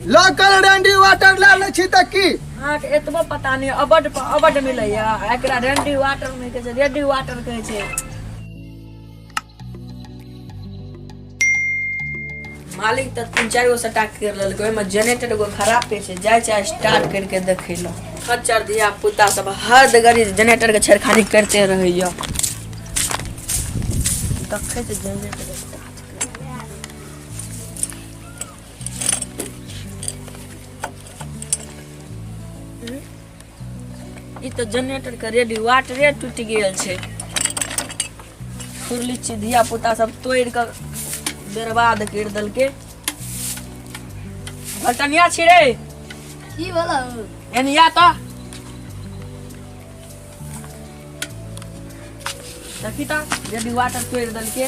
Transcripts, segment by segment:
Local रेंडी water लाल छी त की हाँ के एतबो पता नहीं अबड मिले या एकरा रेंडी वाटर में के रेडी वाटर कहे छे। मालिक त 3-4 गो सटा कर ललको ओय में जनरेटर एगो खराब पे छे जाय छै स्टार्ट करके देखैलो। खच्चर दिया पुता सब हर गरी जनरेटर के छेड़खानी करते रहैया। देखे छै जनरेटर ई तो जनरेटर के रेडी वाटरे टूट गेल छे। खुरली छी दिया पुता सब तोड़ के बर्बाद कर दल के। बटनिया छी रे की बोला एनिया तो देखिता रेडी वाटर तोड़ दल के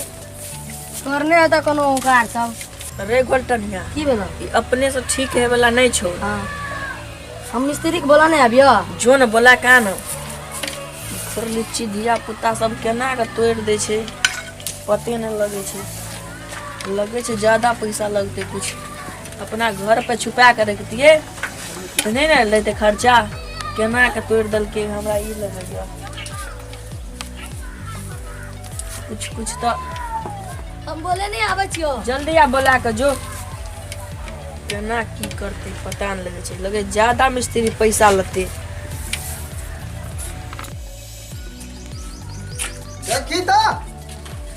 करने है तो कोनो कार सब रे गोल्टनिया की बोला अपने से ठीक है वाला नहीं छो। हां हम मिस्त्री के बोला नहीं अबियो जो न बोला का न खुरली छी दिया पुता सब केना के तोड़ दे छे पते न लगे छे। लगे छे ज्यादा पैसा लगते कुछ अपना घर पे छुपा के रख दिए तो नहीं ना लेते खर्चा केना के तोड़ दल के हमरा ई लगे गया कुछ तो हम बोले नहीं आवे छियो जल्दी आ बोला के जो केना की करते पता न लगे छे। लगे ज्यादा मिस्त्री पैसा लेते। देखी त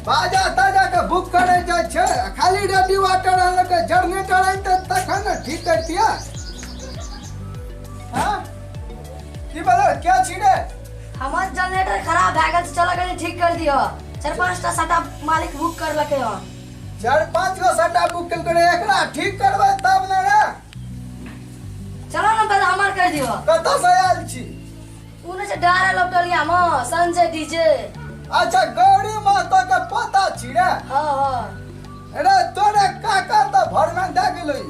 बाजा ताजा के बुक करे जाय छै खाली रेडी वाटर आन के जनरेटर आन त तखन ठीक करतिया। हां की बोला क्या छिड़े हमार जनरेटर खराब भ गेल चलो कनी ठीक कर दियो। 4-5 टा सटा मालिक बुक कर लके हो 4-5 गो सटा बुक करे एकरा ठीक करबे तब न रे। चलो ना पहले हमार कर दियो। कत से आयल छी उने से डारे लपटलिया म संजय डीजे। अच्छा गौरी माता के पता छी रे। हां अरे तोरे काका त भर में द गेलै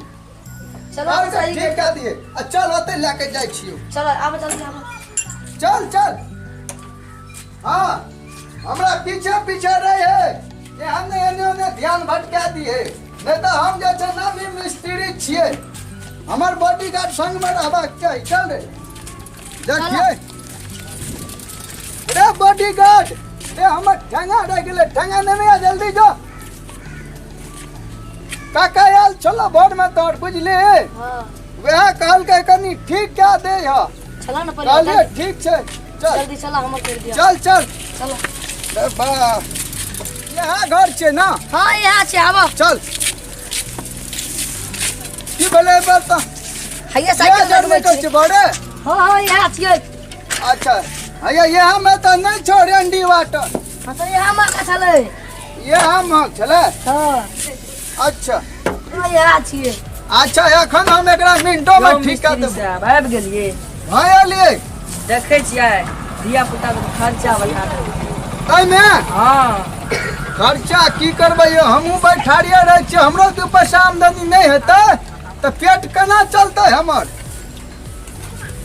चलो सही ठीक कर दिए चल होते लेके जाय छियो। चलो आब जल्दी आब चल हाँ हमरा पीछे पीछे रहे ये हमने एने ध्यान भटका दिए नहीं तो हम जे छै ना भी मिस्त्री छिए हमर बॉडीगार्ड संग में रहबाक चाही। चल रे देखिए रे बॉडीगार्ड ए हमर ठंगा रह गेले ठंगा नहीं आ जल्दी जो काका आयल चलो बोर्ड में तोड़ बुझले। हां वह कहल के कनी ठीक क्या दे ह चला ना कहलिए पहले ठीक छै चल जल्दी चला हम कर दिया। चल चलो रे बा यहाँ घर छे ना। हां यहाँ छे आबो चल की बोले बता हैया साइकिल लगबै लगबै छे बड़े। हां यहाँ छिए। अच्छा हैया यहाँ में तो नहीं छो रेंडी वाटर हां तो यहाँ मा का चले यहाँ में चले। हां अच्छा यहाँ छिए। अच्छा एखन हम एकरा मिनटों में ठीक कर देब। साहब आबि गेलिए हां एलिए देखे छियै दिया पुता के खर्चा बढ़ा दे एहि में हां खर्चा की करबै यो हमहू बैठारिए रह छी हमरो दू पैसा आमदनी नहीं हेतै तो पेट केना चलते हमर।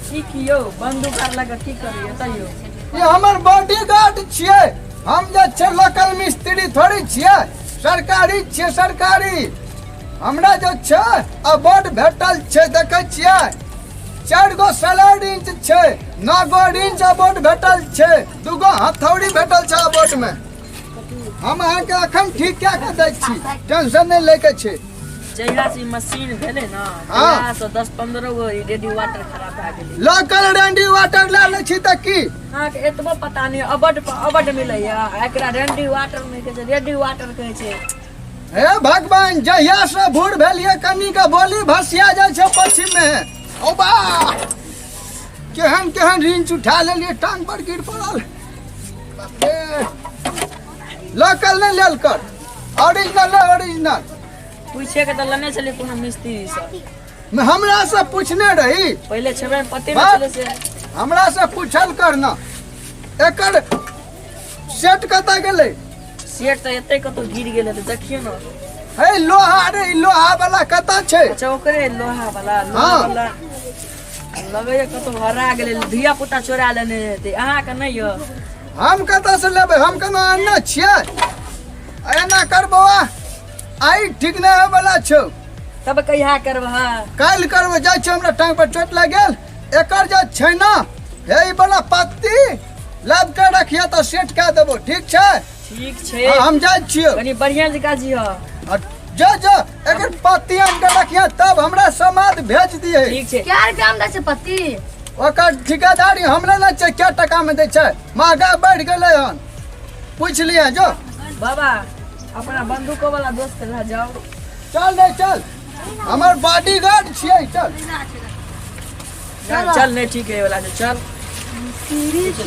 ठीक यो बंदूक आर लगा की करिए तइयो ये हमर बॉडीगार्ड छिए हम जे छै लोकल मिस्त्री थोड़ी छिए सरकारी छिए सरकारी हमरा जो छै अवार्ड भेटल छै देखे छिए 4 गो सैलड इंच छै 9 गो इंच अवार्ड भेटल छै 2 गो हथौड़ी भेटल छै अवार्ड में हम अहाँ के अखन ठीक क्या के दै छी टेंशन नहीं लेके छै। जहिया से मशीन भेले ना हाँ। तहिया से 10-15 गो रेडी वाटर खराब भ गेलै। लोकल रेंडी वाटर लाल छी त की हाँ के एतबो पता नहीं अबड मिले या एकरा रेंडी वाटर में के रेडी वाटर कहे छे। हे भगवान जहिया से भूर भेलिए कनी का बोली भसिया जाय छै पश्चिम में ओ बा केहन रिंच उठा लेलिए टांग पर गिर पड़ल। बाप रे लोकल नहीं लेल कर ओरिजिनल पूछे के त लने चले कोनो मिस्त्री सब मैं हमरा से पूछने रही पहले छबे पते न बात- चले से हमरा से पूछल कर ना एकर सेट कता गेलै सेट त एते कतो गिर गेले त देखियो न हे लोहा रे लोहा वाला कता छै। अच्छा ओकरे लोहा वाला हाँ। लगे कतो हरा गेले धिया पुता चोरा लेने हेते अहाँ के नहीं यो हम कता से लेबै हम केना अन्ना छियै एना करबो आई ठीक नहीं है वाला छौ तब कहिया करबह? काल्हि करबै, जाइ छी, हमरा टांग पर चोट लागि गेल। एकर जे छै ना, हे ई वाला पत्ती लाद के रखिया तो सेट कऽ देबो, ठीक छै? ठीक छै, हम जाइ छियै। कनी बढ़िया जकाँ जिह। जो जो एकर पत्ती आन के रखिया, तब हमरा समाद भेज दिए। ठीक छै। क्या रुपया में दै छै पत्ती? ओकर ठिकादारी हमरा ना छै, क्या टका में दै छै? महंगा बढ़ गेलै हन, पूछ लिया। जो बाबा अपना बंदूक वाला दोस्त रह जाओ। चल रे चल, हमर बॉडीगार्ड छियै, चल। चल नहीं ठीक है ये वाला, चल। सीरीज